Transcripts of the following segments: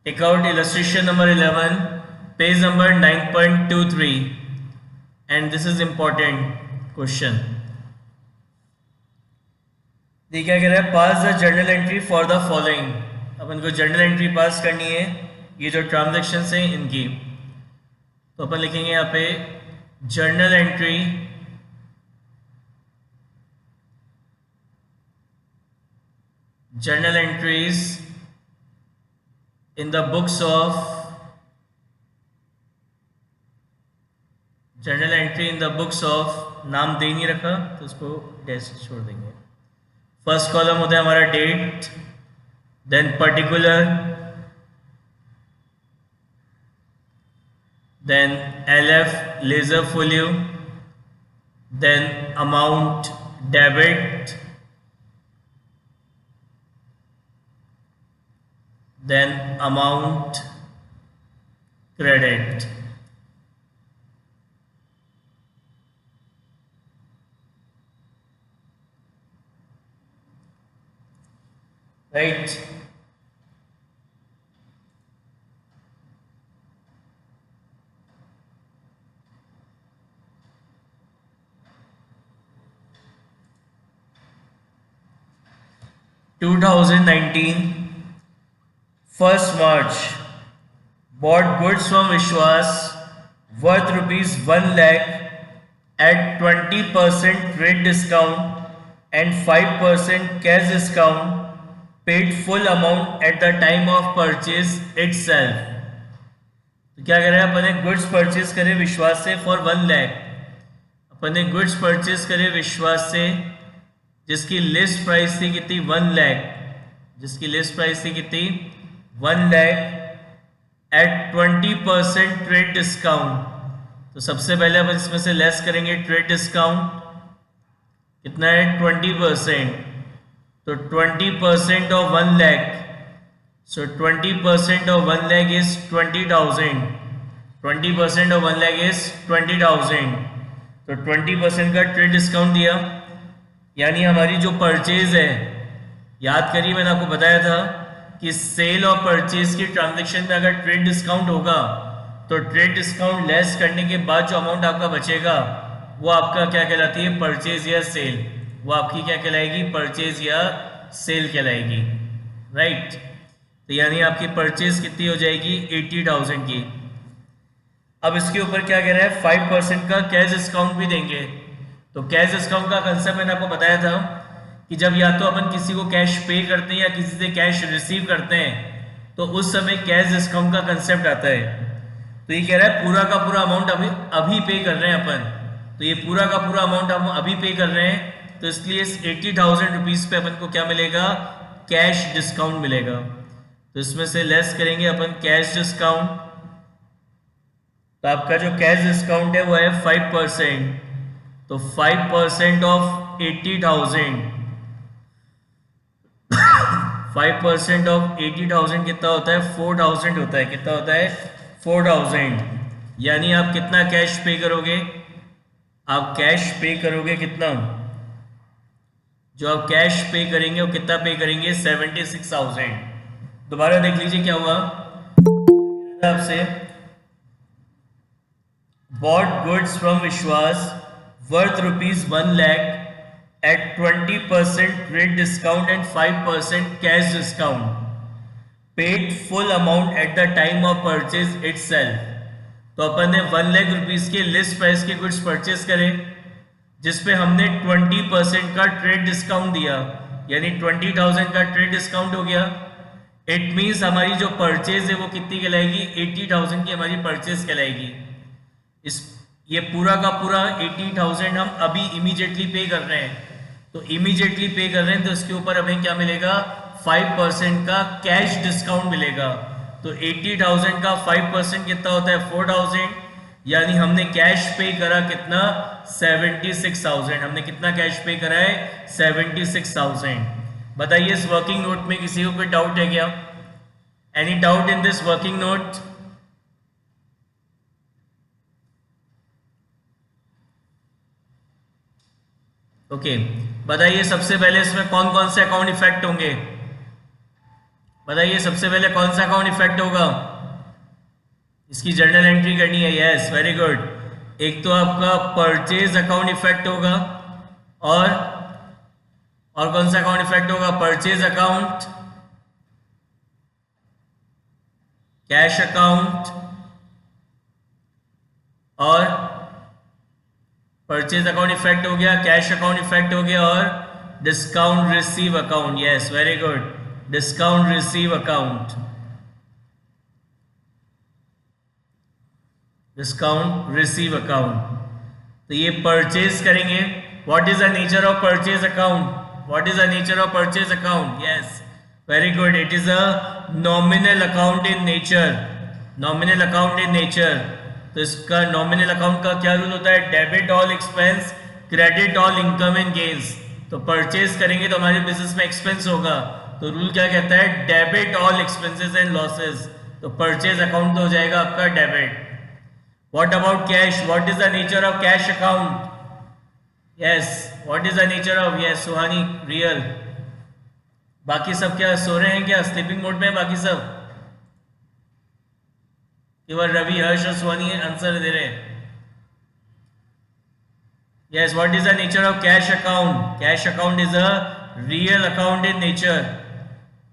Take out illustration number 11, page number 9.23, and this is important question. ये क्या कह रहा है? Pass the journal entry for the following. अपन को जर्नल एंट्री पास करनी है ये जो ट्रांजेक्शन है इनकी. तो अपन लिखेंगे यहाँ पे journal entry journal entries in the books of journal entry in the books of नाम दे नहीं रखा तो उसको डैश छोड़ देंगे. फर्स्ट कॉलम होता है हमारा date, then particular, then LF ledger folio, then amount debit, then amount credit. Right? (2019) 1st March, bought goods from Vishwas worth rupees 1 lakh at 20% trade discount and 5% cash discount, paid full amount at the time of purchase itself. तो क्या कह रहे हैं? अपन ने goods purchase करे विश्वास से for 1 lakh. अपन ने गुड्स परचेज करे विश्वास से जिसकी लिस्ट प्राइस थी कितनी? 1 लाख. जिसकी लिस्ट प्राइस थी कितनी? 1 लाख एट 20% ट्रेड डिस्काउंट. तो सबसे पहले अपन इसमें से लेस करेंगे ट्रेड डिस्काउंट. कितना है? 20%. तो 20% of 1 lakh, so 20% of 1 lakh is 20,000. 20% of 1 lakh is 20,000. तो 20% का ट्रेड डिस्काउंट दिया, यानी हमारी जो परचेज है, याद करिए मैंने आपको बताया था कि सेल और परचेज की ट्रांजैक्शन में अगर ट्रेड डिस्काउंट होगा तो ट्रेड डिस्काउंट लेस करने के बाद जो अमाउंट आपका बचेगा वो आपका क्या कहलाती है? परचेज या सेल. वो आपकी क्या कहलाएगी? परचेज या सेल कहलाएगी. राइट? तो यानी आपकी परचेज कितनी हो जाएगी? 80,000 की. अब इसके ऊपर क्या कह रहा है? 5% का कैश डिस्काउंट भी देंगे. तो कैश डिस्काउंट का कंसेप्ट मैंने आपको बताया था कि जब या तो अपन किसी को कैश पे करते हैं या किसी से कैश रिसीव करते हैं तो उस समय कैश डिस्काउंट का कंसेप्ट आता है. तो ये कह रहा है पूरा का पूरा अमाउंट अभी पे कर रहे हैं अपन. तो ये पूरा का पूरा अमाउंट हम अभी पे कर रहे हैं, तो इसलिए इस 80,000 रुपीज पे अपन को क्या मिलेगा? कैश डिस्काउंट मिलेगा. तो इसमें से लेस करेंगे अपन कैश डिस्काउंट. तो आपका जो कैश डिस्काउंट है वो है 5%. तो 5% ऑफ 80,000, 5% ऑफ 80,000 कितना होता है? 4,000 होता है. कितना होता है? 4,000. यानी आप कितना कैश पे करोगे? आप कैश पे करोगे कितना? जो आप कैश पे करेंगे वो कितना पे करेंगे? 76,000. दोबारा देख लीजिए क्या हुआ आपसे. बॉट गुड्स फ्रॉम विश्वास worth rupees 1 lakh at 20% trade discount and 5% cash discount, paid full amount at the time of purchase itself. तो अपन ने 1 लाख रुपीज के लिस्ट प्राइस के गुड्स परचेज करे जिसपे हमने 20% का ट्रेड डिस्काउंट दिया, यानी 20,000 का ट्रेड डिस्काउंट हो गया. इट मीन्स हमारी जो परचेज है वो कितनी कहलाएगी? 80,000 की हमारी परचेज कहलाएगी. इस ये पूरा का पूरा 80,000 हम अभी इमीडिएटली पे कर रहे हैं. तो इमीडिएटली पे कर रहे हैं तो इसके ऊपर हमें क्या मिलेगा? 5% का कैश डिस्काउंट मिलेगा. तो 80,000 का 5% कितना होता है? 4,000. यानी हमने कैश पे करा कितना? 76,000. हमने कितना कैश पे करा है? 76,000. बताइए इस वर्किंग नोट में किसी को कोई डाउट है क्या? Any doubt in this working note? Okay, बताइए सबसे पहले इसमें कौन कौन से अकाउंट इफेक्ट होंगे? बताइए सबसे पहले कौन सा अकाउंट इफेक्ट होगा? इसकी जर्नल एंट्री करनी है। Yes, very good. एक तो आपका परचेज अकाउंट इफेक्ट होगा, और कौन सा अकाउंट इफेक्ट होगा? परचेज अकाउंट, कैश अकाउंट, और परचेज अकाउंट इफेक्ट हो गया, कैश अकाउंट इफेक्ट हो गया, और discount receive account. Yes, very good, discount receive account, discount receive account. तो ये परचेज करेंगे। What is the nature of purchase account? What is the nature of purchase account? Yes, very good, it is a nominal account in nature, nominal account in nature. तो इसका nominal account का क्या rule होता है? Debit all expense, credit all income and gains. तो purchase करेंगे तो हमारे बिजनेस में एक्सपेंस होगा, तो रूल क्या कहता है? Debit all expenses and losses. तो परचेज अकाउंट तो हो जाएगा आपका debit. What about cash? What is the nature of cash account? Yes, what is the nature of? Yes, Suhani, real. बाकी सब क्या सो रहे हैं? क्या स्लीपिंग मोड में है बाकी सब? केवल रवि, हर्ष और सुहानी आंसर दे रहे हैं। Yes, what is the nature of cash account? Cash account is a real account in nature.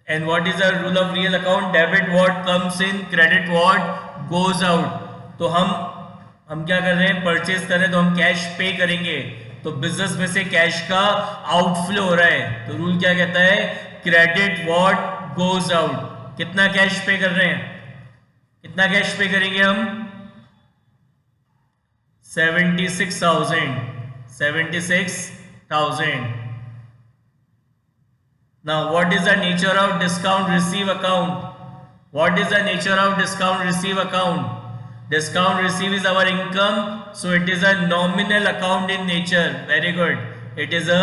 And what is the rule of real account? Debit what comes in, credit what goes out. तो हम क्या कर रहे हैं? Purchase कर रहे हैं तो हम कैश पे करेंगे, तो बिजनेस में से कैश का आउटफ्लो हो रहा है, तो रूल क्या कहता है? Credit what goes out. कितना कैश पे कर रहे हैं? कितना कैश पे करेंगे हम? 76,000, 76,000। Now, what is the nature of discount receive account? What is the nature of discount receive account? Discount receive is our income, so it is a nominal account in nature. Very good. It is a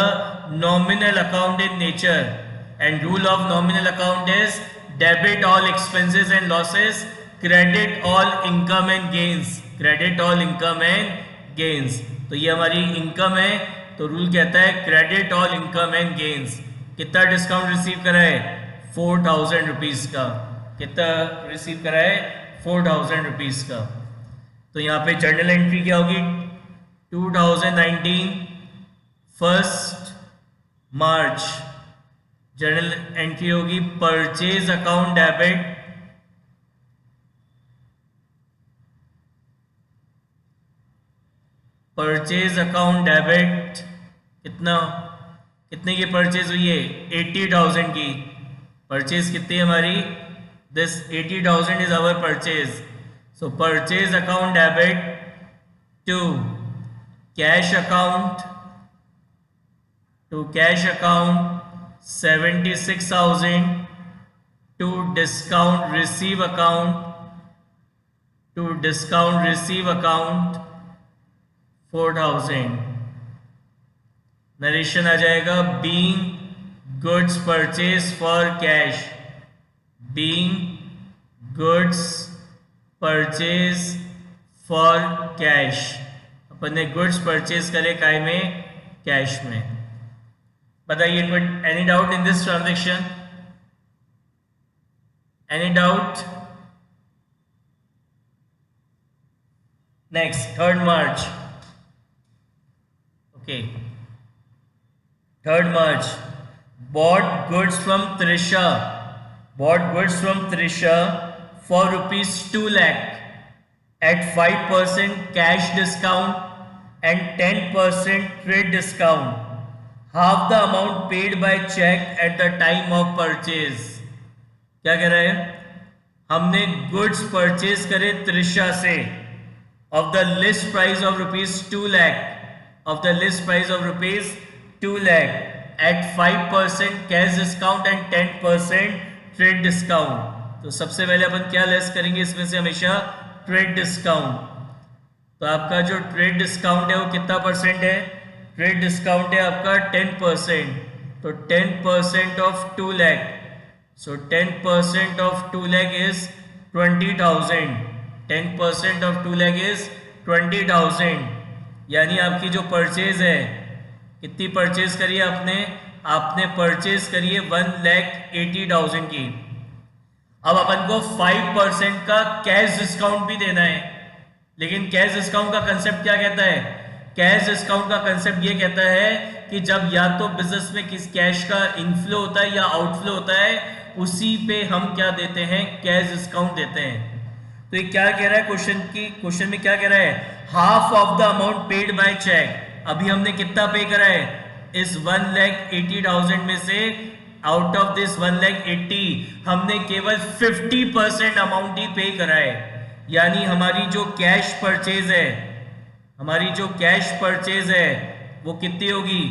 nominal account in nature. And rule of nominal account is debit all expenses and losses, credit all income and gains. Credit all income and gains. तो ये हमारी income है, तो rule कहता है credit all income and gains. कितना discount receive करा है? 4,000 रुपीज का। कितना रिसीव करा है? 4,000 रुपीज का। तो यहाँ पे जर्नल एंट्री क्या होगी? 2019 1 मार्च जर्नल एंट्री होगी purchase account debit, purchase account debit. कितने की परचेज हुई है? 80,000 की परचेज। कितनी हमारी? This 80,000 is our purchase. So purchase account debit to cash account, 76,000 to discount receive account, 4,000। Narration आ जाएगा being goods purchase for cash, being goods purchase for cash. अपन ने गुड्स परचेज करे काय में? कैश में। बताइए, any doubt in this transaction? Any doubt? Next 3 March. Okay, 3 March bought goods from Trisha, bought goods from Trisha for rupees 2 lakh at 5% cash discount and 10% trade discount, half the amount paid by check at the time of purchase। क्या कह रहे हैं? हमने goods purchase करे त्रिशा से of the list price of rupees 2 lakh, of the list price of rupees 2 lakh at 5% cash discount and 10% trade discount। तो सबसे पहले अपन क्या लेस करेंगे इसमें से? हमेशा ट्रेड डिस्काउंट। तो आपका जो ट्रेड डिस्काउंट है वो कितना परसेंट है? ट्रेड डिस्काउंट है आपका 10%। तो 10% of 2 lakh, so 10% of 2 lakh is 20,000। 10% of 2 lakh is 20,000। यानी आपकी जो परचेज है, कितनी परचेज करी है आपने? आपने परचेज करी है 1,80,000 की। अब अपन को 5% का कैश डिस्काउंट भी देना है, लेकिन कैश डिस्काउंट का कंसेप्ट क्या कहता है? कैश डिस्काउंट का कंसेप्ट ये कहता है कि जब या तो बिजनेस में किस कैश का इनफ्लो होता है या आउटफ्लो होता है, उसी पे हम क्या देते हैं? कैश डिस्काउंट देते हैं। तो ये क्या कह रहा है क्वेश्चन में क्या कह रहा है? Half of the amount paid by cheque. अभी हमने कितना पे करा है? इस 1,80,000 में से आउट ऑफ दिस 1,80,000 हमने केवल 50% अमाउंट ही पे करा है। यानी हमारी जो कैश परचेज है वो कितनी होगी?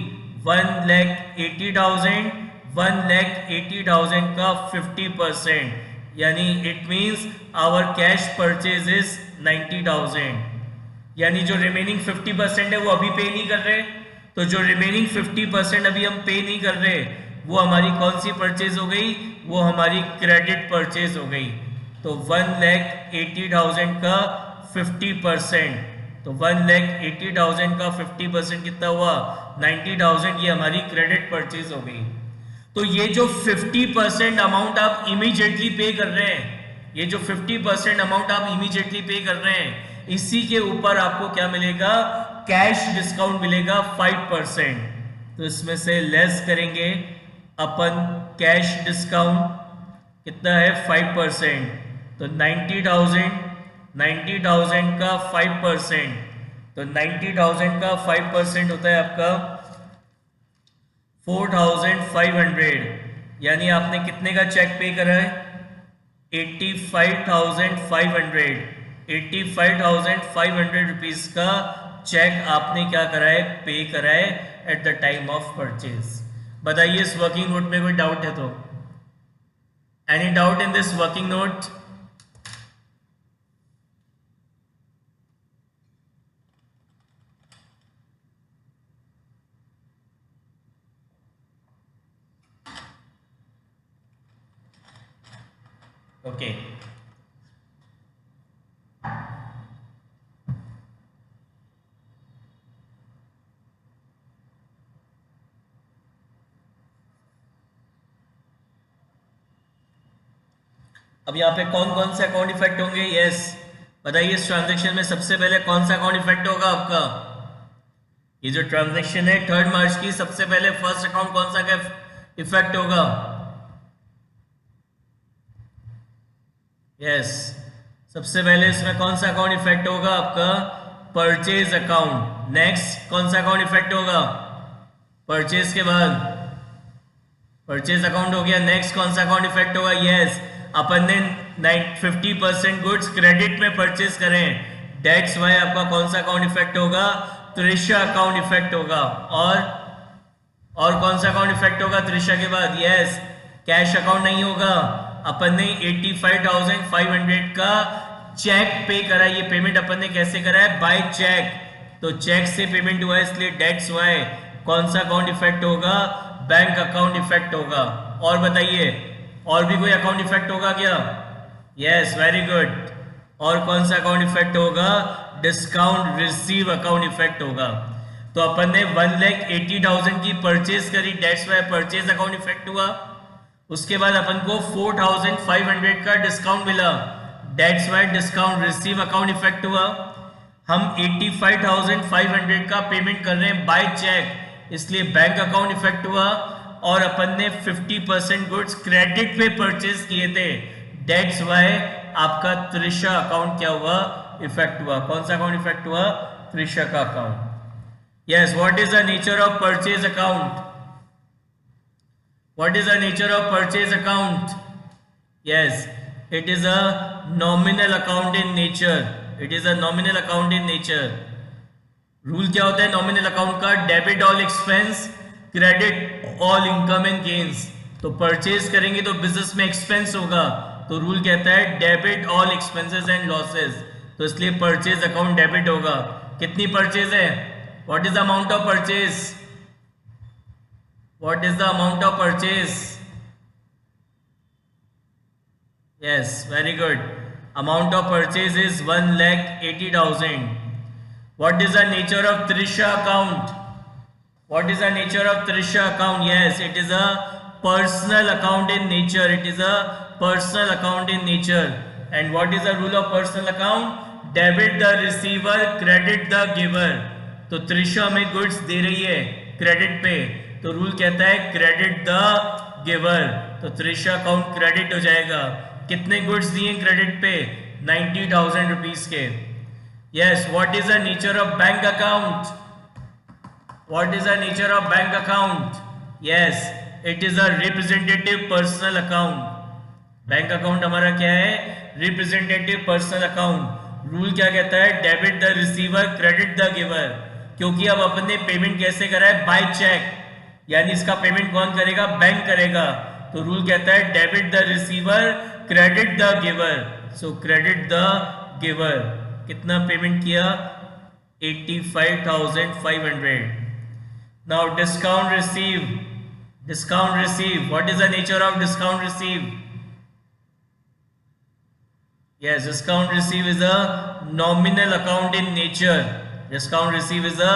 1,80,000 1,80,000 का 50%, यानी it means our cash purchase is 90,000। यानी जो रिमेनिंग 50% है वो अभी पे नहीं कर रहे, तो जो रिमेनिंग 50% अभी हम पे नहीं कर रहे वो हमारी कौन सी परचेज हो गई? वो हमारी क्रेडिट परचेज हो गई। तो 1,80,000 का 50%, तो 1,80,000 का 50% कितना हुआ? 90,000। ये हमारी क्रेडिट परचेज हो गई। तो ये जो 50% अमाउंट आप इमीडिएटली पे कर रहे हैं, ये जो 50% अमाउंट आप इमीडिएटली पे कर रहे हैं, इसी के ऊपर आपको क्या मिलेगा? कैश डिस्काउंट मिलेगा 5%। तो इसमें से लेस करेंगे अपन कैश डिस्काउंट, कितना है? 5%। तो 90,000 का 5%, तो 90,000 का 5% होता है आपका 4,500। यानी आपने कितने का चेक पे करा है? 85,500। 85,500 रुपीज का चेक आपने क्या करा है? पे करा है at the time of purchase. बताइए इस वर्किंग नोट में कोई डाउट है तो? Any doubt in this working note? Okay, अब यहाँ पे कौन कौन से अकाउंट इफेक्ट होंगे? यस, बताइए इस ट्रांजैक्शन में सबसे पहले कौन सा अकाउंट इफेक्ट होगा आपका? ये जो ट्रांजैक्शन है 3 मार्च की, सबसे पहले फर्स्ट अकाउंट कौन सा का इफेक्ट होगा? यस, सबसे पहले इसमें कौन सा अकाउंट इफेक्ट होगा आपका? Purchase account. नेक्स्ट कौन सा अकाउंट इफेक्ट होगा? परचेज के बाद परचेज अकाउंट हो गया। नेक्स्ट कौन सा अकाउंट इफेक्ट होगा? यस, अपन ने 50% गुड्स क्रेडिट में परचेज करें, डेट्स वाई आपका कौन सा अकाउंट इफेक्ट होगा? त्रिशा अकाउंट इफेक्ट होगा। और कौन सा अकाउंट इफेक्ट होगा त्रिशा के बाद? यस, कैश अकाउंट नहीं होगा। अपन ने 85,500 का चेक पे करा। ये पेमेंट अपन ने कैसे करा है? By cheque. तो चेक से पेमेंट हुआ है, इसलिए डेट्स वाई कौन सा अकाउंट इफेक्ट होगा? बैंक अकाउंट इफेक्ट होगा। और बताइए और भी कोई अकाउंट इफेक्ट होगा क्या? Yes, very good. और कौन सा अकाउंट इफेक्ट होगा? डिस्काउंट रिसीव अकाउंट इफेक्ट होगा। तो अपन ने 1,80,000 की परचेज करी, that's why purchase account effect हुआ। उसके बाद अपन को 4,500 का डिस्काउंट मिला, that's why discount receive account effect हुआ। हम 85,500 का पेमेंट कर रहे हैं बाय चेक, इसलिए बैंक अकाउंट इफेक्ट हुआ। और अपन ने 50% गुड्स क्रेडिट पे परचेज किए थे, डेट्स वाई आपका त्रिशा अकाउंट क्या हुआ? इफेक्ट हुआ। कौन सा अकाउंट इफेक्ट हुआ? त्रिशा का account. Yes, what is the nature of purchase account? What is the nature of purchase account? Yes, it is a nominal account in nature. It is a nominal account in nature. Rule क्या होता है nominal account का? Debit all expense, credit all income and gains. तो purchase करेंगे तो business में expense होगा, तो रूल कहता है debit all expenses and losses. तो इसलिए परचेज अकाउंट डेबिट होगा। कितनी परचेज है? What is the amount of purchase? What is the amount of purchase? Yes, very good. Amount of purchase is 1,80,000. What is the nature of Trisha account? What is the nature of Trisha account? Yes, it is a personal account in nature. It is a personal account in nature. And what is the rule of personal account? Debit the receiver, credit the giver. तो त्रिशा हमें goods दे रही है credit पे, तो rule कहता है credit the giver, तो Trisha account credit हो जाएगा. कितने गुड्स दिए क्रेडिट पे? 90,000 रुपीज के. Yes. What is the nature of bank account? What is the nature of bank account? Yes, it is a representative personal account. Bank account हमारा क्या है? Representative personal account. रूल क्या कहता है? Debit the receiver, credit the giver. क्योंकि अब अपन ने payment कैसे करा है? बाय चेक, यानी इसका पेमेंट कौन करेगा? बैंक करेगा. तो रूल कहता है debit the receiver, credit the giver. So credit the giver. कितना पेमेंट किया? 85,500. Now discount receive. Discount receive, what is the nature of discount receive? Yes, discount receive is a nominal account in nature. Discount receive is a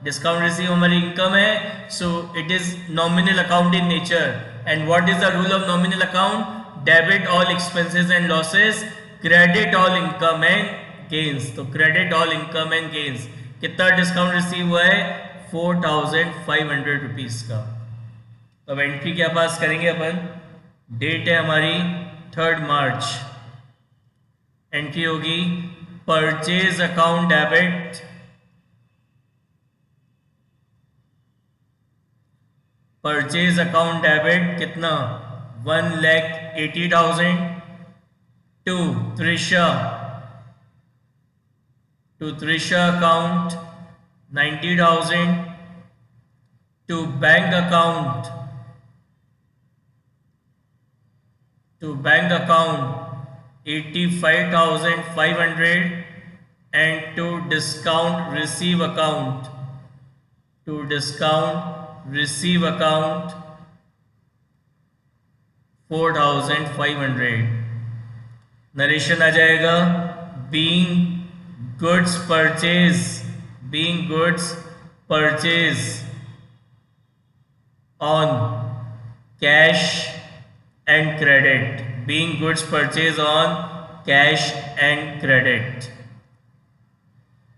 discount receive हमारी income है, so it is nominal account in nature. And what is the rule of nominal account? Debit all expenses and losses, credit all income and gains. तो credit all income and gains. कितना discount receive हुआ है? 4,500 rupees का. तो अब entry क्या पास करेंगे अपन? Date है हमारी 3 मार्च. एंट्री होगी purchase account debit, purchase account debit कितना? 1,80,000 to Trisha, to Trisha account 90,000 to bank account, to bank account 85,500 and to discount receive account, to discount receive account 4,500. Narration आ जाएगा being goods purchase, being goods purchase on cash and credit, being goods purchase on cash and credit.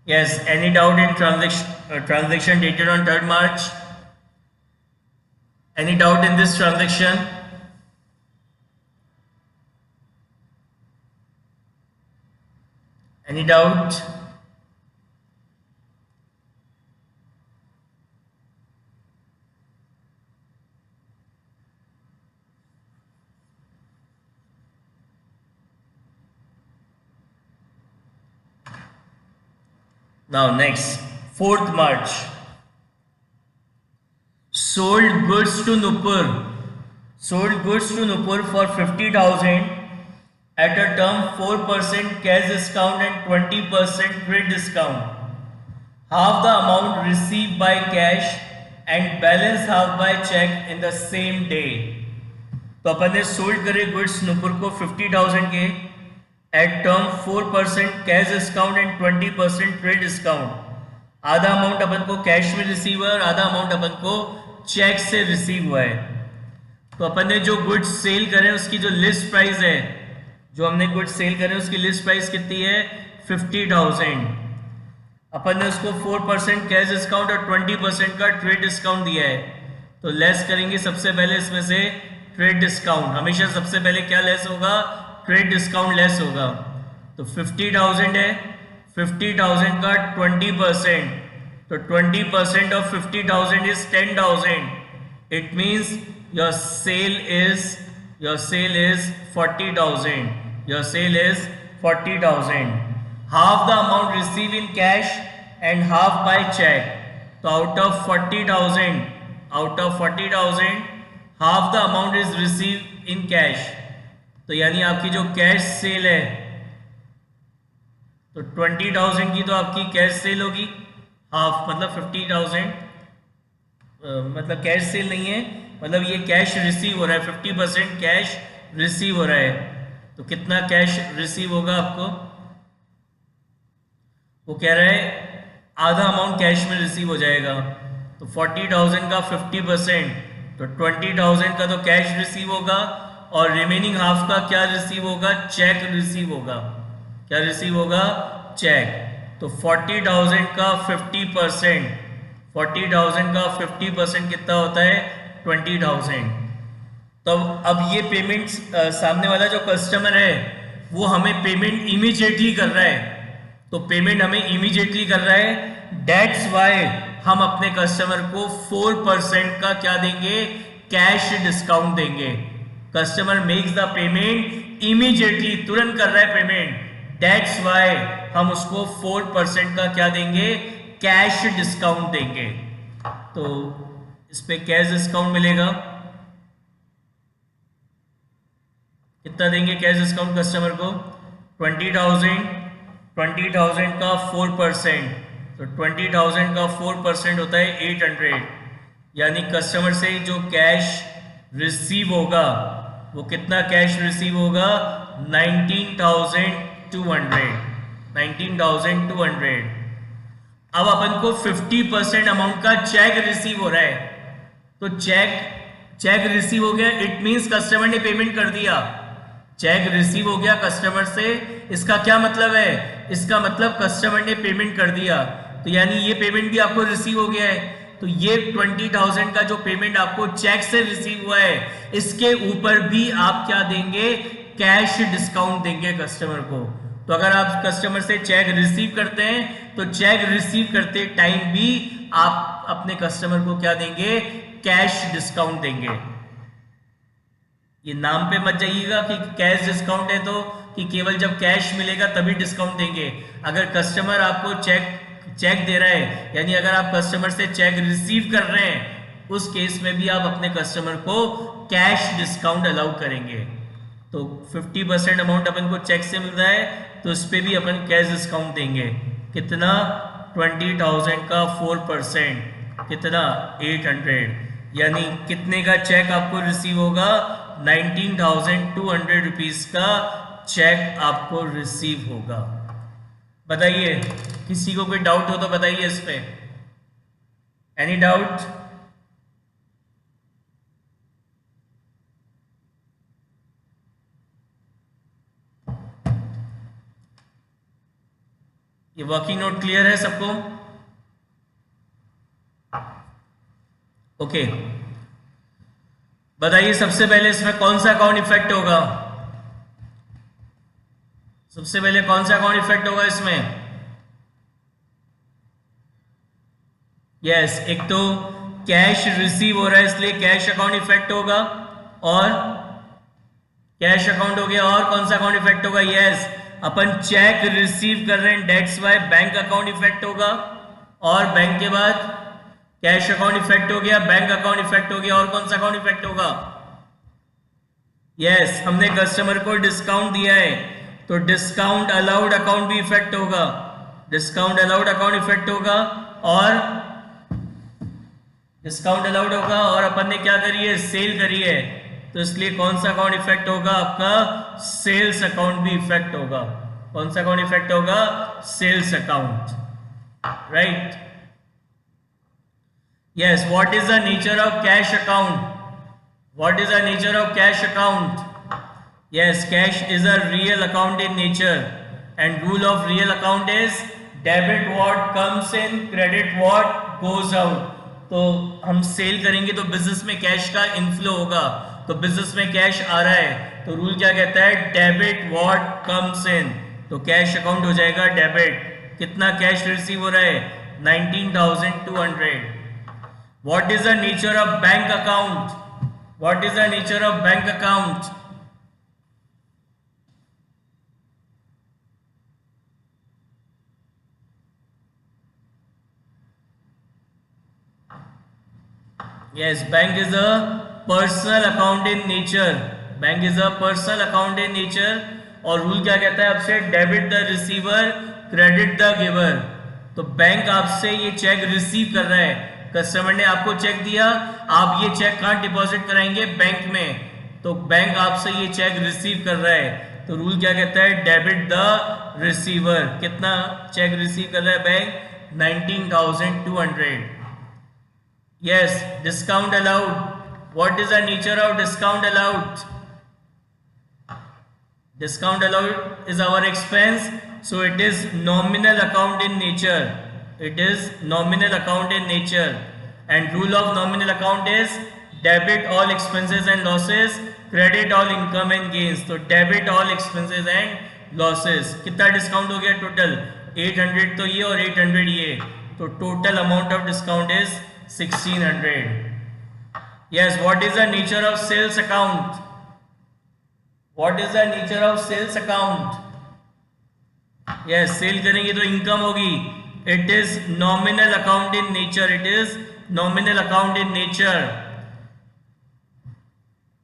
Yes, any doubt in transaction dated on 3rd March? Any doubt in this transaction? Any doubt? Now next, 4th March. Sold goods to Nupur. Sold goods to Nupur for 50,000 at a term 4% cash discount and 20% trade discount. Half the amount received by cash and balance half by check in the same day. तो अपन ने sold करे goods Nupur को 50,000 के at term 4% cash discount and 20% trade discount. आधा amount अपन को cash में receive हुआ है और आधा अमाउंट अपन को चेक से रिसीव हुआ है. तो अपन ने जो गुड्स सेल करे उसकी जो लिस्ट प्राइस है, जो हमने गुड्स सेल करे उसकी लिस्ट प्राइस कितनी है? 50,000. अपन ने उसको 4% कैश डिस्काउंट और 20% का ट्रेड डिस्काउंट दिया है. तो लेस करेंगे सबसे पहले इसमें से ट्रेड डिस्काउंट. हमेशा सबसे पहले क्या लेस होगा? ट्रेड डिस्काउंट लेस होगा. तो 50,000 है, 50,000 का 20%, तो 20% of 50,000 is 10,000. It means your sale is 40,000. Your sale is 40,000. Half the amount receive in cash and half by cheque. तो out of 40,000 half the amount is receive in cash. तो यानी आपकी जो कैश सेल है, तो 20,000 की तो आपकी कैश सेल होगी, हाफ मतलब 50,000, मतलब कैश सेल नहीं है, मतलब ये कैश रिसीव हो रहा है, 50% कैश रिसीव हो रहा है. तो कितना कैश रिसीव होगा आपको? वो कह रहा है आधा अमाउंट कैश में रिसीव हो जाएगा. तो 40,000 का 50%, तो 20,000 का तो कैश रिसीव होगा और रिमेनिंग हाफ का क्या रिसीव होगा, चेक रिसीव होगा। क्या रिसीव होगा, चेक। तो 40,000 का 50%, 40,000 का 50% कितना होता है, 20,000। तो अब ये पेमेंट सामने वाला जो कस्टमर है वो हमें पेमेंट इमीडिएटली कर रहा है, तो पेमेंट हमें इमीडिएटली कर रहा है, दैट्स वाई हम अपने कस्टमर को 4% का क्या देंगे, कैश डिस्काउंट देंगे। Customer makes the payment immediately, तुरंत कर रहा है पेमेंट, दैट्स वाई हम उसको 4% का क्या देंगे, कैश डिस्काउंट देंगे। तो इस पे कैश डिस्काउंट मिलेगा, कितना देंगे कैश डिस्काउंट कस्टमर को, 20,000, 20,000 का 4%, तो 20,000 का 4% होता है 800, यानी कस्टमर से जो कैश रिसीव होगा वो कितना कैश रिसीव होगा, 19,200, 19,200। अब अपन को 50% अमाउंट का चेक रिसीव हो रहा है, तो चेक रिसीव हो गया, इट मींस कस्टमर ने पेमेंट कर दिया। चेक रिसीव हो गया कस्टमर से, इसका क्या मतलब है, इसका मतलब कस्टमर ने पेमेंट कर दिया, तो यानी ये पेमेंट भी आपको रिसीव हो गया है। तो ये 20,000 का जो पेमेंट आपको चेक से रिसीव हुआ है, इसके ऊपर भी आप क्या देंगे, कैश डिस्काउंट देंगे कस्टमर को। तो अगर आप कस्टमर से चेक रिसीव करते हैं तो चेक रिसीव करते टाइम भी आप अपने कस्टमर को क्या देंगे, कैश डिस्काउंट देंगे। ये नाम पे मत जाइएगा कि कैश डिस्काउंट है तो कि केवल जब कैश मिलेगा तभी डिस्काउंट देंगे। अगर कस्टमर आपको चेक दे रहा है, यानी अगर आप कस्टमर से चेक रिसीव कर रहे हैं, उस केस में भी आप अपने कस्टमर को कैश डिस्काउंट अलाउ करेंगे। तो 50% अमाउंट अपन को चेक से मिल रहा है, तो इस पे भी अपन कैश डिस्काउंट देंगे। कितना, 20,000 का 4%, कितना, 800, यानी कितने का चेक आपको रिसीव होगा, 19,200 रुपीज का चेक आपको रिसीव होगा। बताइए, किसी को कोई डाउट हो तो बताइए इस पे, एनी डाउट? ये वर्किंग नोट क्लियर है सबको? ओके, बताइए सबसे पहले इसमें कौन सा अकाउंट इफेक्ट होगा, सबसे पहले कौन सा अकाउंट इफेक्ट होगा इसमें? यस, एक तो कैश रिसीव हो रहा है इसलिए कैश अकाउंट इफेक्ट होगा, और कैश अकाउंट हो गया, और कौन सा अकाउंट इफेक्ट होगा? यस, अपन चेक रिसीव कर रहे हैं, that's why bank account effect होगा, और बैंक के बाद कैश अकाउंट इफेक्ट हो गया, बैंक अकाउंट इफेक्ट हो गया, और कौन सा अकाउंट इफेक्ट होगा? यस, हमने कस्टमर को डिस्काउंट दिया है तो डिस्काउंट अलाउड अकाउंट भी इफेक्ट होगा, डिस्काउंट अलाउड अकाउंट इफेक्ट होगा, और डिस्काउंट अलाउड होगा, और अपन ने क्या करी है, सेल करी है, तो इसलिए कौन सा अकाउंट इफेक्ट होगा आपका, सेल्स अकाउंट भी इफेक्ट होगा। कौन सा अकाउंट इफेक्ट होगा? Sales account, right. Yes, what is the nature of cash account? What is the nature of cash account? Yes, cash is a real account in nature, and rule of real account is debit what comes in, credit what goes out. तो हम cell करेंगे तो business में cash का inflow होगा, तो business में cash आ रहा है तो रूल क्या कहता है, डेबिट व्हाट कम्स इन, तो कैश अकाउंट हो जाएगा डेबिट। कितना कैश रिसीव हो रहा है? 19,200। What is the nature of bank account? What is the nature of bank account? Yes, bank is a personal account in nature. Bank is a personal account in nature. और rule क्या कहता है आपसे? Debit the receiver, credit the giver. तो bank आपसे ये check receive कर रहा है, कस्टमर ने आपको चेक दिया, आप ये चेक कहाँ डिपॉजिट कराएंगे? बैंक में। तो बैंक आपसे ये चेक रिसीव कर रहा है, तो रूल क्या कहता है? Debit the receiver. कितना चेक रिसीव कर रहा है bank? 19,200। Yes, discount allowed. What is the nature of discount allowed? Discount allowed is our expense, so it is nominal account in nature. It is nominal account in nature. And rule of nominal account is debit all expenses and losses, credit all income and gains. So debit all expenses and losses. कितना discount हो गया total? 800 तो ये और 800 ये. तो total amount of discount is 1600. Yes, what is the nature of sales account? What is the nature of sales account? Yes, sale करेंगे तो इनकम होगी. It is nominal account in nature. It is nominal account in nature.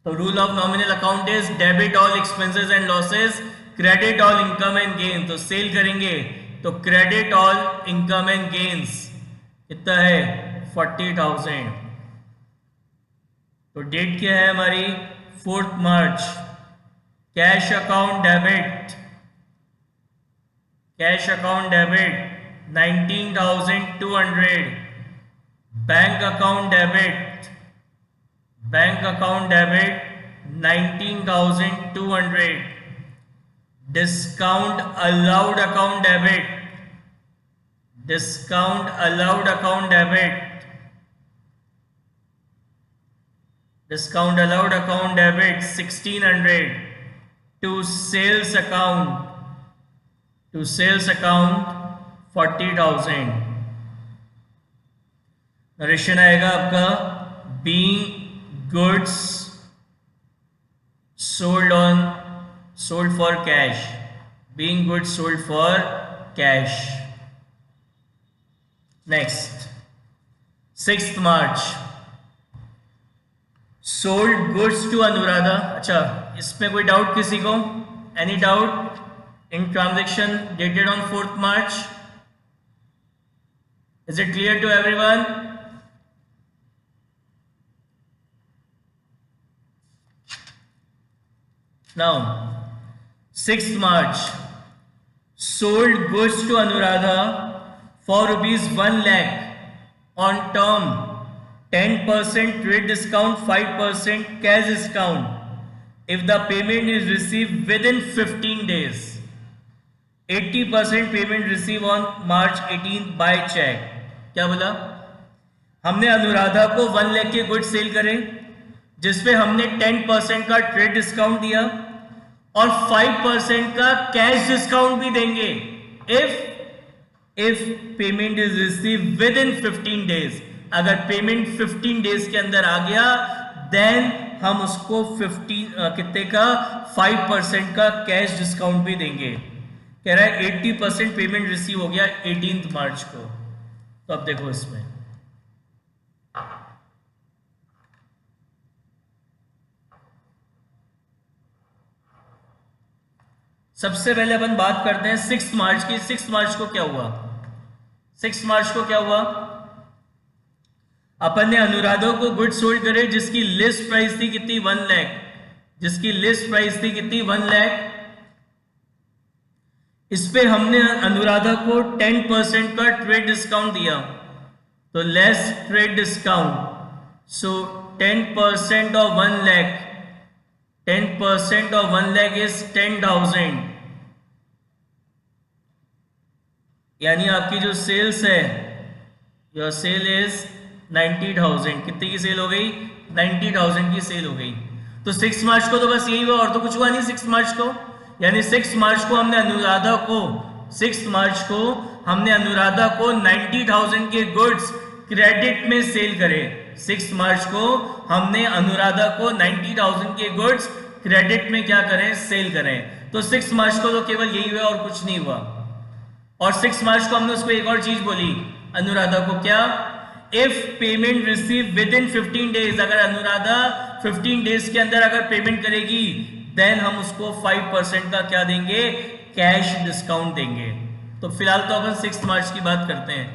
The rule of nominal account is debit all expenses and losses, credit all income and gains. तो cell करेंगे तो credit all income and gains कितना है? 40,000. तो date क्या है हमारी? 4th March. Cash account debit, cash account debit 19,200. Bank account debit, bank account debit 19,200. Discount allowed account debit, discount allowed account debit, discount allowed account debit 1600. To sales account, to sales account 40,000. Narration आएगा आपका being goods sold for cash, being goods sold for cash. Next, 6th March, sold goods to Anuradha. अच्छा, इसमें कोई doubt किसी को? Any doubt in transaction dated on 4th March? Is it clear to everyone? Now 6th March, sold goods to Anuradha for ₹1 lakh on term 10% trade discount, 5% cash discount if the payment is received within 15 days. 80% payment received on March 18th by check. क्या बोला? हमने अनुराधा को 1 लाख के good cell करे जिसपे हमने 10% का trade discount दिया और 5% का कैश डिस्काउंट भी देंगे if payment is received within 15 days. अगर पेमेंट 15 डेज के अंदर आ गया देन हम उसको 15 कितने का 5% का कैश डिस्काउंट भी देंगे. कह रहा है 80% पेमेंट रिसीव हो गया 18 मार्च को. तो अब देखो इसमें सबसे पहले अपन बात करते हैं 6 मार्च की. 6 मार्च को क्या हुआ? 6 मार्च को क्या हुआ? अपन ने अनुराधा को गुड सोल्ड करे जिसकी लिस्ट प्राइस थी कितनी? 1 लाख. जिसकी लिस्ट प्राइस थी कितनी? 1 लाख. इस पे हमने अनुराधा को 10% का ट्रेड डिस्काउंट दिया तो less trade discount. So 10% of 1 lakh, 10% of 1 lakh is 10,000. यानी आपकी जो सेल्स है, योर सेल इज 90,000. कितने की सेल हो गई? 90,000 की सेल हो गई. तो 6 मार्च को तो बस यही हुआ और तो कुछ हुआ नहीं 6 मार्च को. यानी 6 मार्च को हमने अनुराधा को 6 मार्च को हमने अनुराधा को 90,000 के गुड्स क्रेडिट में सेल करे. 6 मार्च को हमने अनुराधा को 90,000 के गुड्स क्रेडिट में क्या करें? सेल करें. तो 6 मार्च को तो केवल यही हुआ और कुछ नहीं हुआ. और 6 मार्च को हमने उसको एक और चीज बोली अनुराधा को, क्या? If payment receive with in 15 days, अगर अनुराधा 15 डेज के अंदर अगर पेमेंट करेगी देन हम उसको 5% का क्या देंगे? कैश डिस्काउंट देंगे. तो फिलहाल तो अपन 6 मार्च की बात करते हैं.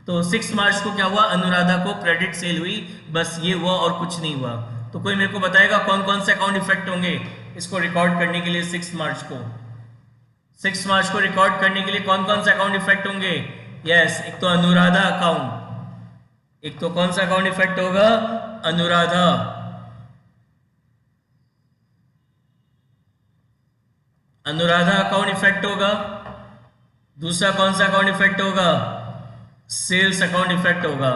तो 6 मार्च को क्या हुआ? अनुराधा को क्रेडिट सेल हुई, बस ये हुआ और कुछ नहीं हुआ. तो कोई मेरे को बताएगा कौन कौन से अकाउंट इफेक्ट होंगे इसको रिकॉर्ड करने के लिए? 6 मार्च को 6 मार्च को रिकॉर्ड करने के लिए कौन कौन से अकाउंट इफेक्ट होंगे? यस, एक तो अनुराधा अकाउंट. एक तो कौन सा अकाउंट इफेक्ट होगा? अनुराधा. अनुराधा अकाउंट इफेक्ट होगा। दूसरा कौन सा अकाउंट इफेक्ट होगा? सेल्स अकाउंट इफेक्ट होगा।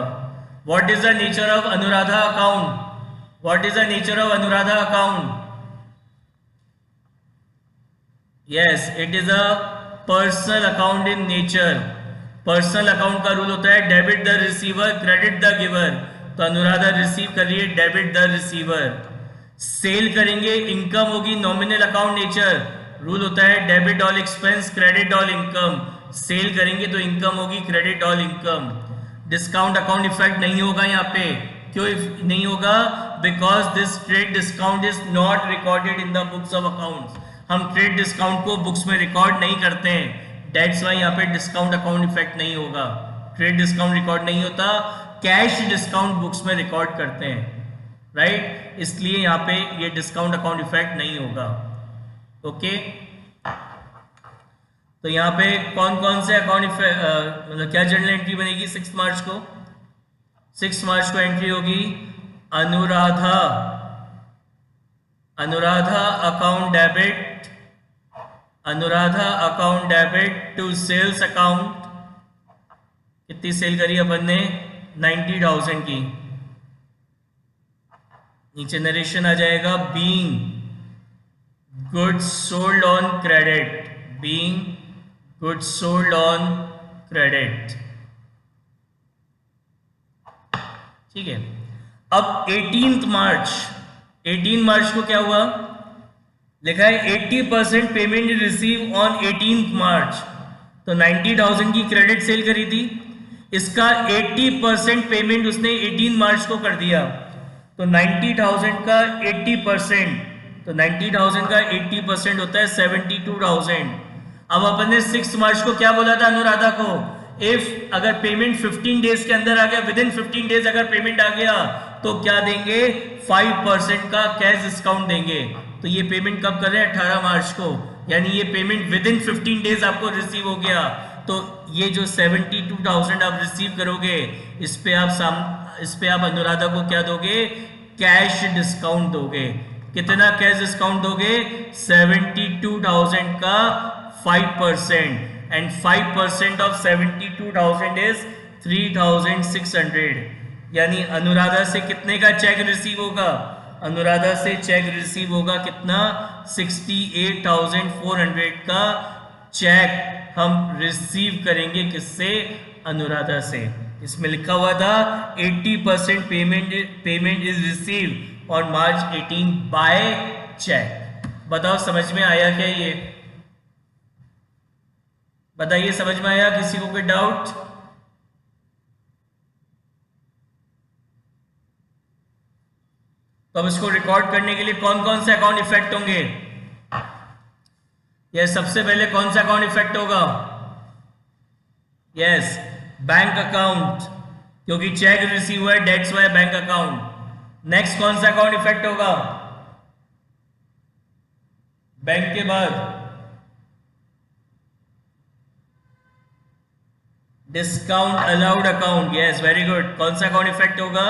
What is the nature of Anuradha account? What is the nature of Anuradha account? Yes, it is a personal account in nature. Personal account का rule होता है debit the receiver credit the giver. तो Anuradha receive कर रही है, debit the receiver. Sale करेंगे, income होगी, nominal account nature. Rule होता है debit all expense credit all income. Cell करेंगे तो इनकम होगी, credit all income. Discount account effect नहीं होगा यहाँ पे। क्यों नहीं होगा? Because this trade discount is not recorded in the books of accounts. हम ट्रेड डिस्काउंट को बुक्स में रिकॉर्ड नहीं करते हैं, दैट्स वाई यहाँ पे डिस्काउंट अकाउंट इफेक्ट नहीं होगा। ट्रेड डिस्काउंट रिकॉर्ड नहीं होता, कैश डिस्काउंट बुक्स में रिकॉर्ड करते हैं, राइट? इसलिए यहाँ पे ये डिस्काउंट अकाउंट इफेक्ट नहीं होगा। ओके, तो यहाँ पे कौन कौन से अकाउंट मतलब क्या जर्नल एंट्री बनेगी 6 मार्च को? 6 मार्च को एंट्री होगी Anuradha account debit, Anuradha account debit to sales account. कितनी सेल करी अपन ने? 90,000 की। नीचे नरेशन आ जाएगा being goods sold on credit, being goods sold on credit. ठीक है। अब 18 मार्च को क्या हुआ? लिखा है 80% पेमेंट रिसीव ऑन 18 मार्च। तो 90,000 की क्रेडिट सेल करी थी, इसका 80% पेमेंट उसने 18 मार्च को कर दिया। तो 90,000 का 80%, तो 90,000 का 80% होता है 72,000। अब अपन ने 6 मार्च को क्या बोला था अनुराधा को? इफ अगर पेमेंट 15 डेज के अंदर आ गया, विद इन 15 डेज अगर पेमेंट आ गया तो क्या देंगे? 5% का कैश डिस्काउंट देंगे। तो ये पेमेंट कब कर रहे हैं? 18 मार्च को, यानी ये पेमेंट विद इन 15 डेज आपको रिसीव हो गया। तो ये जो 72,000 आप रिसीव करोगे, इस पे आप अनुराधा को क्या दोगे? कैश डिस्काउंट दोगे। कितना कैश डिस्काउंट दोगे? 72,000 का 5%, एंड 5% ऑफ 72,000 इज 3,600। यानी अनुराधा से कितने का चेक रिसीव होगा? अनुराधा से चेक रिसीव होगा कितना? 68,400 का चेक हम रिसीव करेंगे। किससे? अनुराधा से। इसमें लिखा हुआ था 80% payment is receive on March 18 by cheque. बताओ समझ में आया क्या ये? बताइए समझ में आया? किसी को कोई डाउट? तो अब इसको रिकॉर्ड करने के लिए कौन कौन से अकाउंट इफेक्ट होंगे? यस, सबसे पहले कौन सा अकाउंट इफेक्ट होगा? यस, बैंक अकाउंट, क्योंकि चेक रिसीव हुआ है, that's why bank account. Next कौन सा अकाउंट इफेक्ट होगा? बैंक के बाद discount allowed account. Yes, very good. कौन सा अकाउंट इफेक्ट होगा?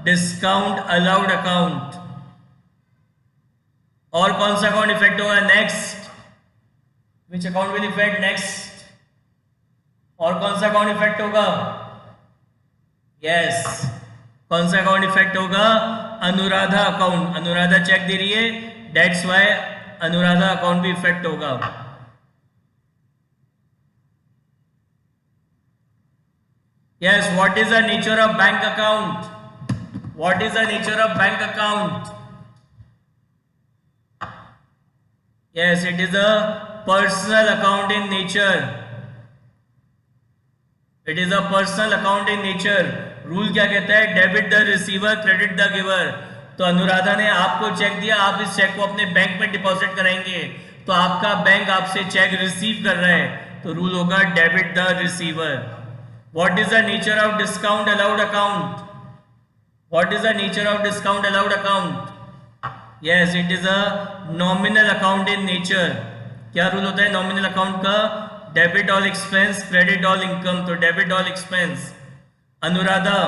Discount allowed account. और कौन सा अकाउंट इफेक्ट होगा? Next, which account will effect next? और कौन सा अकाउंट इफेक्ट होगा? यस, कौन सा अकाउंट इफेक्ट होगा? अनुराधा अकाउंट। अनुराधा चेक दे रही है, दैट्स वाई अनुराधा अकाउंट भी इफेक्ट होगा। Yes, what is the nature of bank account? What is the nature of bank account? Yes, it is a personal account in nature. It is a personal account in nature. Rule क्या कहता है? Debit the receiver credit the giver. तो अनुराधा ने आपको check दिया, आप इस check को अपने बैंक में डिपॉजिट कराएंगे, तो आपका बैंक आपसे चेक रिसीव कर रहा है, तो रूल होगा debit the receiver. What is the nature of discount allowed account? What is the nature of discount allowed account? Yes, it is a nominal account in nature. क्या rule होता है nominal account का? Debit all expense credit all income. तो debit all expense. Anuradha,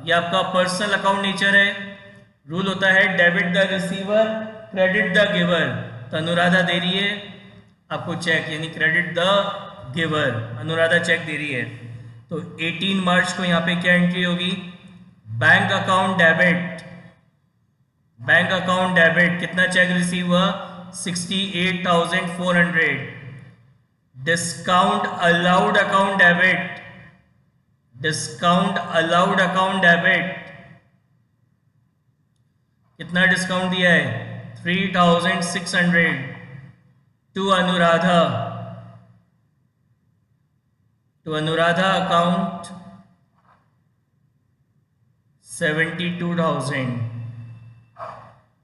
ये आपका personal account nature है, rule होता है debit the receiver credit the giver. तो अनुराधा दे रही है आपको चेक यानी credit the giver, Anuradha cheque दे रही है। तो 18 मार्च को यहाँ पे क्या एंट्री होगी, bank account debit, bank account debit कितना चेक रिसीव हुआ 68,400। Discount allowed account debit, discount allowed account debit कितना डिस्काउंट दिया है 3,600 to Anuradha, to Anuradha account 72,000।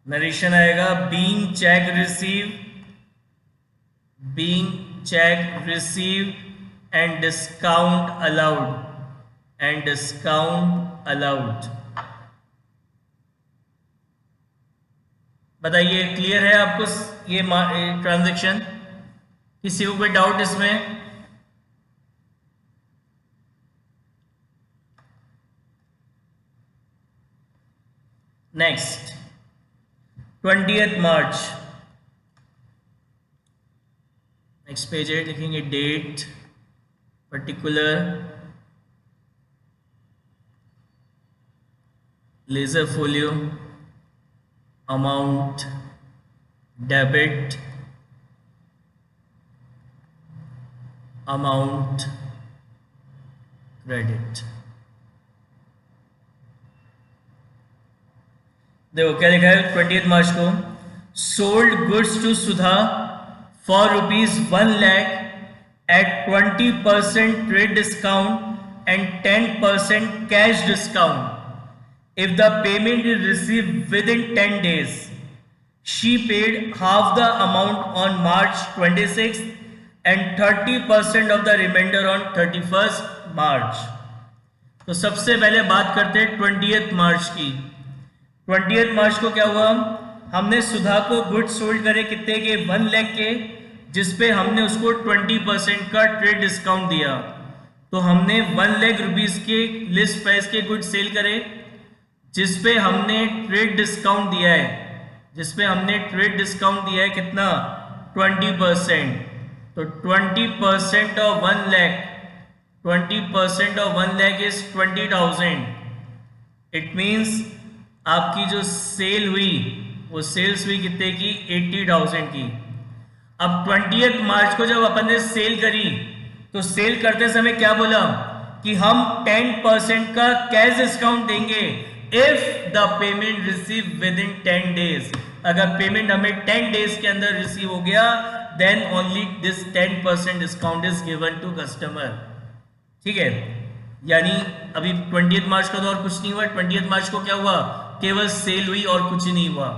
Narration आएगा being cheque receive, being cheque receive and discount allowed, and discount allowed. बताइए clear है आपको ये ट्रांजैक्शन, किसी को कोई डाउट इसमें? नेक्स्ट 20th मार्च, नेक्स्ट पेज है, लिखेंगे date, particular, ledger folio, amount, debit, amount, credit. देखो क्या लिखा है 20th मार्च को, sold goods to Sudha for ₹1 lakh at 20% trade discount and 10% cash discount. If the payment is received within 10 days, she paid half the amount on March 26th and 30% of the remainder on 31st March. तो सबसे पहले बात करते हैं 20th मार्च की। 20th March को क्या हुआ, हमने सुधा को गुड्स सोल्ड करे कितने के 1 लाख के, जिसपे हमने उसको 20% का ट्रेड डिस्काउंट दिया। तो हमने 1 लाख रुपीज के लिस्ट प्राइस के गुड्स सेल करे, जिसपे हमने ट्रेड डिस्काउंट दिया है, जिसपे हमने ट्रेड डिस्काउंट दिया है कितना 20%। तो 20% of 1 lakh, 20% of 1 lakh is 20,000। It means आपकी जो सेल हुई वो सेल्स हुई कितने की 80,000 की। अब 20th मार्च को जब अपन ने सेल करी तो सेल करते समय क्या बोला कि हम 10% का कैश डिस्काउंट देंगे if the payment receive within 10 days. अगर पेमेंट हमें 10 डेज के अंदर रिसीव हो गया then only this 10% discount is given to customer. ठीक है, यानी अभी 20th मार्च का तो और कुछ नहीं हुआ। 20th मार्च को क्या हुआ, केवल सेल हुई और कुछ नहीं हुआ।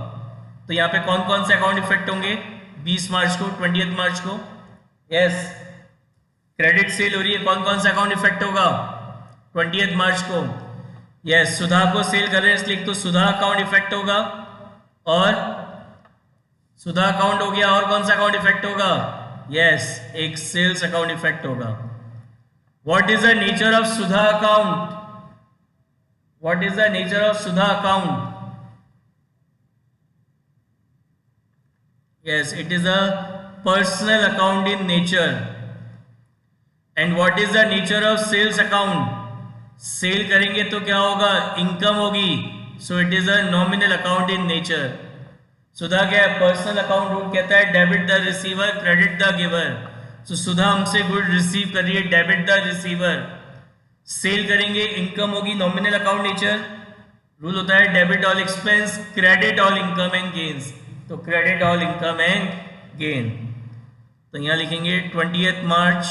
तो यहाँ पे कौन कौन से अकाउंट इफेक्ट होंगे 20 मार्च को, 20th मार्च को? यस, क्रेडिट सेल हो रही है, कौन कौन सा अकाउंट इफेक्ट होगा 20th मार्च को? यस, सुधा को सेल कर रहे हैं इसलिए तो सुधा अकाउंट इफेक्ट होगा, और सुधा अकाउंट हो गया, और कौन सा अकाउंट इफेक्ट होगा? यस, एक सेल्स अकाउंट इफेक्ट होगा। What is the nature of Sudha account? What is the nature of Sudha account? Yes, it is a personal account in nature. And what is the nature of sales account? Sale करेंगे तो क्या होगा, income होगी, so it is a nominal account in nature. Sudha क्या है, personal account rule कहता है debit the receiver credit the giver. So Sudha हमसे गुड रिसीव कर रही है, डेबिट द रिसीवर। सेल करेंगे, इनकम होगी, नॉमिनल अकाउंट नेचर, रूल होता है debit all expense credit all income and gains. तो credit all income and gain. तो यहां लिखेंगे 20th March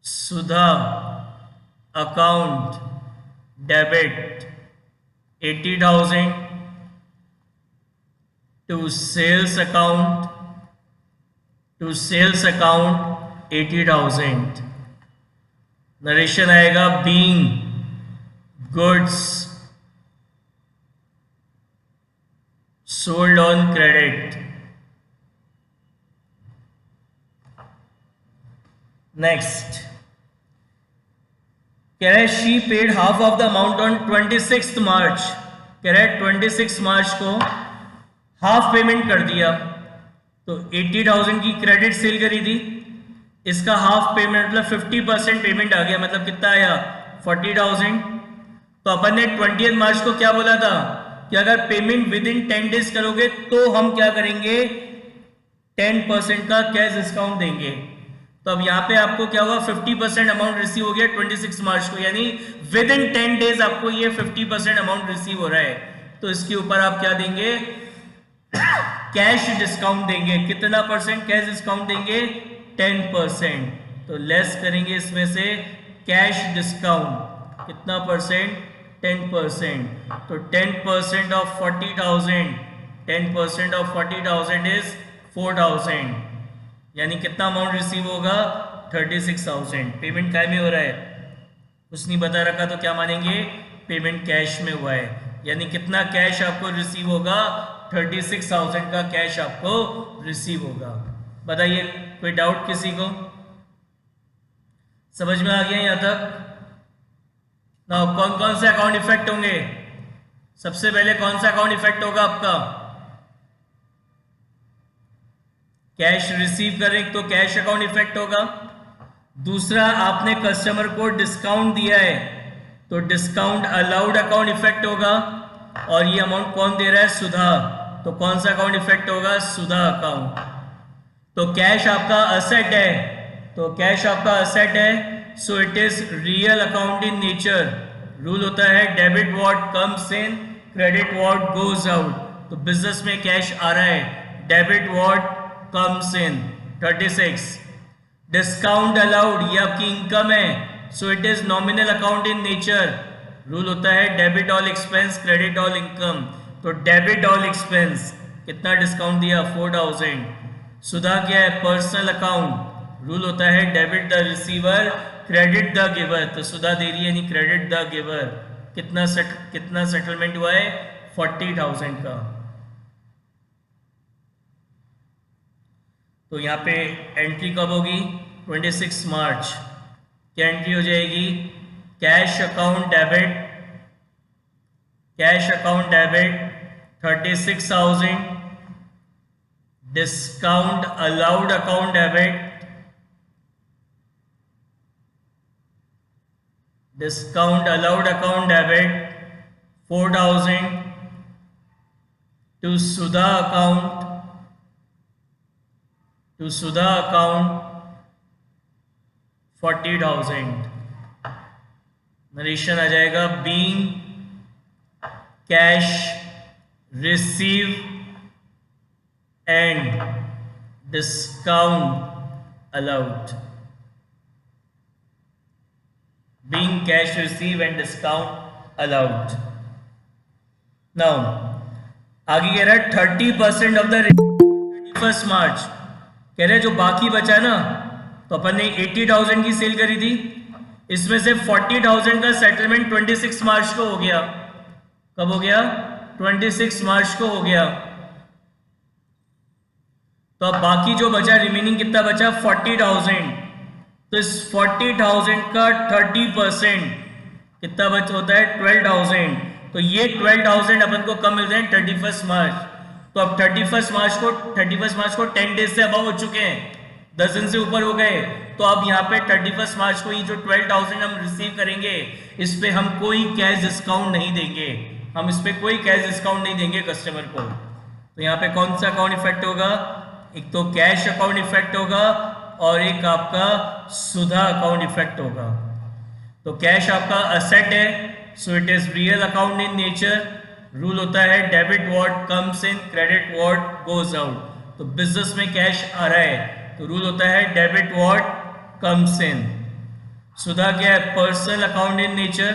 Sudha account debit 80,000 to sales account 80,000। Narration आएगा being goods sold on credit. Next कह रहा है she paid half of the amount on 26th March. कह रहा है 26 मार्च को हाफ पेमेंट कर दिया। तो 80,000 की क्रेडिट सेल करी थी, इसका हाफ पेमेंट मतलब 50% पेमेंट आ गया, मतलब कितना आया 40,000। तो अपन ने 20 मार्च को क्या बोला था कि अगर पेमेंट विद इन 10 डेज करोगे तो हम क्या करेंगे 10% का कैश डिस्काउंट देंगे। तो अब यहाँ पे आपको क्या हुआ 50% अमाउंट रिसीव हो गया 26 मार्च को, यानी विद इन 10 डेज आपको ये 50% अमाउंट रिसीव हो रहा है। तो इसके ऊपर आप क्या देंगे कैश डिस्काउंट देंगे। कितना परसेंट कैश डिस्काउंट देंगे 10%। तो लेस करेंगे इसमें से कैश डिस्काउंट कितना परसेंट 10%। तो 10% ऑफ 40,000, 10% ऑफ 40,000 इज 4,000, यानी कितना अमाउंट रिसीव होगा 36,000। पेमेंट काय में हो रहा है कुछ नहीं बता रखा, तो क्या मानेंगे पेमेंट कैश में हुआ है, यानी कितना कैश आपको रिसीव होगा 36,000 का कैश आपको रिसीव होगा। बताइए कोई डाउट किसी को, समझ में आ गया यहां तक ना? कौन कौन से अकाउंट इफेक्ट होंगे? सबसे पहले कौन सा अकाउंट इफेक्ट होगा आपका? कैश रिसीव करें तो कैश अकाउंट इफेक्ट होगा। दूसरा आपने कस्टमर को डिस्काउंट दिया है तो डिस्काउंट अलाउड अकाउंट इफेक्ट होगा, और ये अमाउंट कौन दे रहा है सुधा, तो कौन सा अकाउंट इफेक्ट होगा सुधा अकाउंट। तो कैश आपका असेट है, तो कैश आपका असेट है, सो it is real account in nature. Rule होता है debit what comes in credit what goes out. तो बिजनेस में कैश आ रहा है, debit what comes in. 36 discount allowed, ये आपकी इनकम है, सो it is nominal account in nature. Rule होता है debit all expense credit all income. तो डेबिट ऑल एक्सपेंस कितना डिस्काउंट दिया 4,000। सुधा क्या है पर्सनल अकाउंट, रूल होता है debit the receiver credit the giver. तो सुधा दे रही है यानी क्रेडिट द गिवर। कितना सेटलमेंट हुआ है 40,000 का। तो यहाँ पे एंट्री कब होगी 26 मार्च। क्या एंट्री हो जाएगी cash account debit, cash account debit 36,000, discount allowed account debit, discount allowed account debit 4,000 to Sudha account, to Sudha account 40,000। Narration आ जाएगा being cash receive and discount allowed, being cash receive and discount allowed. Now आगे कह रहा है 30% of the 31 मार्च, कह रहे जो बाकी बचा ना, तो अपन ने 80,000 की सेल करी थी, इसमें से 40,000 का सेटलमेंट 26 मार्च को हो गया। कब हो गया 26 मार्च को हो गया। तो अब बाकी जो बचा रिमेनिंग कितना बचा 40,000। तो इस 40,000 का 30% कितना बच होता है 12,000। तो ये 12,000 अपन को कब मिल जाए 31 मार्च। तो अब 31 मार्च को 10 डेज से अबव हो चुके हैं, 10 दिन से ऊपर हो गए। तो अब यहाँ पे 31 मार्च को ये जो 12,000 हम रिसीव करेंगे इस पे हम कोई कैश डिस्काउंट नहीं देंगे, हम इस पे कोई कैश डिस्काउंट नहीं देंगे कस्टमर को। तो यहाँ पे कौन सा अकाउंट इफेक्ट होगा, एक तो कैश अकाउंट इफेक्ट होगा और एक आपका सुधा अकाउंट इफेक्ट होगा। तो कैश आपका असेट है, सो it is real account in nature. Rule होता है debit what comes in credit what goes out. तो बिजनेस में कैश आ रहा है तो रूल होता है डेबिट व्हाट कम्स इन। सुधा क्या है personal account in nature,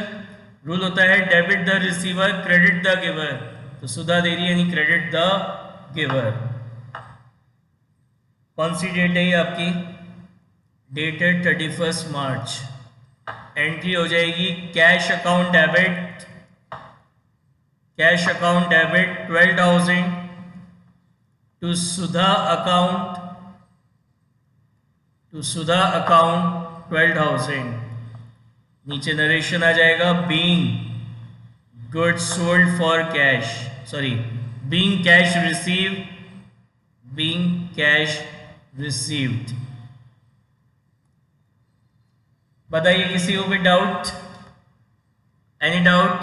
rule होता है debit the receiver credit the giver. तो सुधा दे रही है यानी क्रेडिट द गिवर। कौन सी डेट है ये आपकी, डेट है 31 मार्च। एंट्री हो जाएगी cash account debit, cash account debit 12,000 to Sudha account, to Sudha account 12,000। नीचे नरेशन आ जाएगा being goods sold for cash, sorry being cash receive being cash received. बताइए किसी को भी डाउट? Any doubt?